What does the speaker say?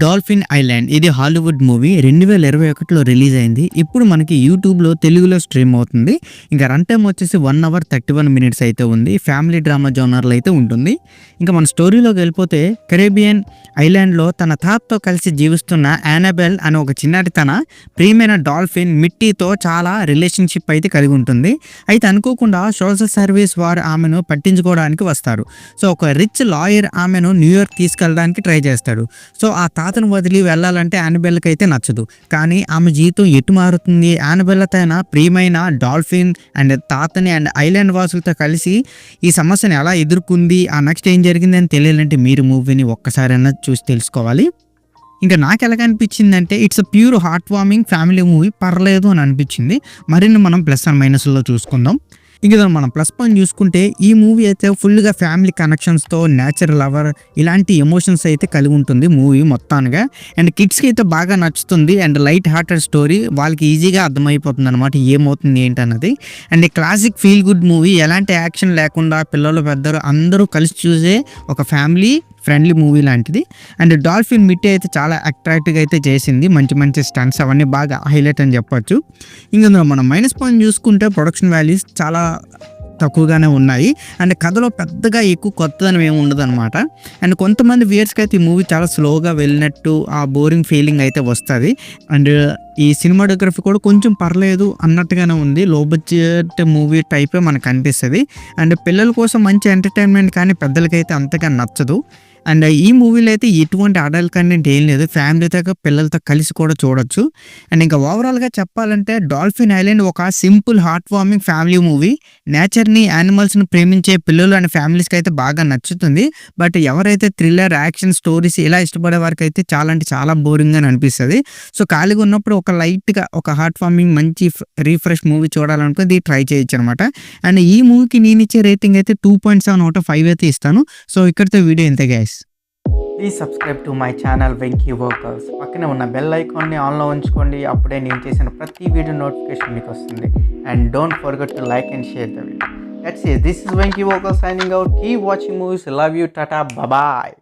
Dolphin island ఇది Hollywood movie 2021లో release అయింది. ఇప్పుడు మనకి యూట్యూబ్లో తెలుగులో స్ట్రీమ్ అవుతుంది. ఇంకా రన్ టైం వచ్చేసి 1 అవర్ 31 మినిట్స్ అయితే ఉంది. ఫ్యామిలీ డ్రామా జోనర్లో అయితే ఉంటుంది. ఇంకా మన స్టోరీలోకి వెళ్ళిపోతే కరేబియన్ ఐలాండ్లో తన తాతతో కలిసి జీవిస్తున్న యానబెల్ అనే ఒక చిన్నారి తన ప్రియమైన డాల్ఫిన్ మిట్టీతో చాలా రిలేషన్షిప్ అయితే కలిగి ఉంటుంది. అయితే అనుకోకుండా సోషల్ సర్వీస్ వారు ఆమెను పట్టించుకోవడానికి వస్తారు. సో ఒక రిచ్ లాయర్ ఆమెను న్యూయార్క్ తీసుకెళ్ళడానికి ట్రై చేస్తాడు. సో ఆ తాతను వదిలి వెళ్ళాలంటే యానబెల్కి అయితే నచ్చదు. కానీ ఆమె జీవితం ఎటు మారుతుంది, యానబెల్ తన ప్రియమైన డాల్ఫిన్ అండ్ తాతని అండ్ ఐలాండ్ వాసులతో కలిసి ఈ సమస్యను ఎలా ఎదుర్కొంది, ఆ నెక్స్ట్ ఏం జరిగిందని తెలియాలంటే మీరు మూవీని ఒక్కసారైనా చూసి తెలుసుకోవాలి. ఇంకా నాకు ఎలాగ అనిపించిందంటే it's a pure heart warming family movie, పర్లేదు అని అనిపించింది. మరిన్ని మనం ప్లస్ అండ్ మైనస్లో చూసుకుందాం. ఇంకా మనం ప్లస్ పాయింట్ చూసుకుంటే ఈ మూవీ అయితే ఫుల్గా ఫ్యామిలీ కనెక్షన్స్తో నేచర్ లవర్ ఇలాంటి ఎమోషన్స్ అయితే కలిగి ఉంటుంది మూవీ మొత్తానికి. అండ్ కిడ్స్కి అయితే బాగా నచ్చుతుంది. అండ్ లైట్ హార్టెడ్ స్టోరీ, వాళ్ళకి ఈజీగా అర్థమైపోతుంది అనమాట ఏమవుతుంది ఏంటన్నది. And classic feel good movie, ఎలాంటి యాక్షన్ లేకుండా పిల్లలు పెద్దలు అందరూ కలిసి చూసే ఒక ఫ్యామిలీ ఫ్రెండ్లీ మూవీ లాంటిది. అండ్ డాల్ఫిన్ మిట్టి అయితే చాలా అట్రాక్టివ్గా అయితే చేసింది. మంచి మంచి స్టంట్స్ అవన్నీ బాగా హైలైట్ అని చెప్పొచ్చు. ఇంకా మనం మైనస్ పాయింట్ చూసుకుంటే ప్రొడక్షన్ వాల్యూస్ చాలా తక్కువగానే ఉన్నాయి. అండ్ కథలో పెద్దగా ఎక్కువ కొత్తదనం ఏమి ఉండదు అనమాట. అండ్ కొంతమంది వ్యూయర్స్కి అయితే ఈ మూవీ చాలా స్లోగా వెళ్ళినట్టు ఆ బోరింగ్ ఫీలింగ్ అయితే వస్తుంది. అండ్ ఈ సినిమాటోగ్రఫీ కూడా కొంచెం పర్లేదు అన్నట్టుగానే ఉంది. లో బడ్జెట్ మూవీ టైపే మనకు అనిపిస్తుంది. అండ్ పిల్లల కోసం మంచి ఎంటర్టైన్మెంట్, కానీ పెద్దలకైతే అంతగా నచ్చదు. అండ్ ఈ మూవీలో అయితే ఎటువంటి అడల్ట్ కంటెంట్ ఏం లేదు, ఫ్యామిలీతో పిల్లలతో కలిసి కూడా చూడొచ్చు. అండ్ ఇంకా ఓవరాల్గా చెప్పాలంటే డాల్ఫిన్ ఐలాండ్ ఒక simple heart warming family movie. నేచర్ని యానిమల్స్ని ప్రేమించే పిల్లలు అండ్ ఫ్యామిలీస్కి అయితే బాగా నచ్చుతుంది. బట్ ఎవరైతే థ్రిల్లర్ యాక్షన్ స్టోరీస్ ఇలా ఇష్టపడే వారికి అయితే చాలా అంటే చాలా బోరింగ్ అని అనిపిస్తుంది. సో ఖాళీగా ఉన్నప్పుడు ఒక లైట్గా ఒక హార్ట్ వార్మింగ్ మంచి రీఫ్రెష్ మూవీ చూడాలనుకుంటే ఇది ట్రై చేయొచ్చు అనమాట. అండ్ ఈ మూవీకి నేను ఇచ్చే రేటింగ్ అయితే 2.7/5 అయితే ఇస్తాను. సో ఇక్కడితో వీడియో ఇంతే guys. Please subscribe to my channel Venky workers. పక్కనే ఉన్న బెల్ ఐకాన్ని ఆన్లో ఉంచుకోండి. అప్పుడే నేను చేసిన ప్రతి వీడియో నోటిఫికేషన్ మీకు వస్తుంది. And don't forget to like and share the video. That's it. This is Venky Vocal signing out. Keep watching movies. Love you. Tata. Bye bye.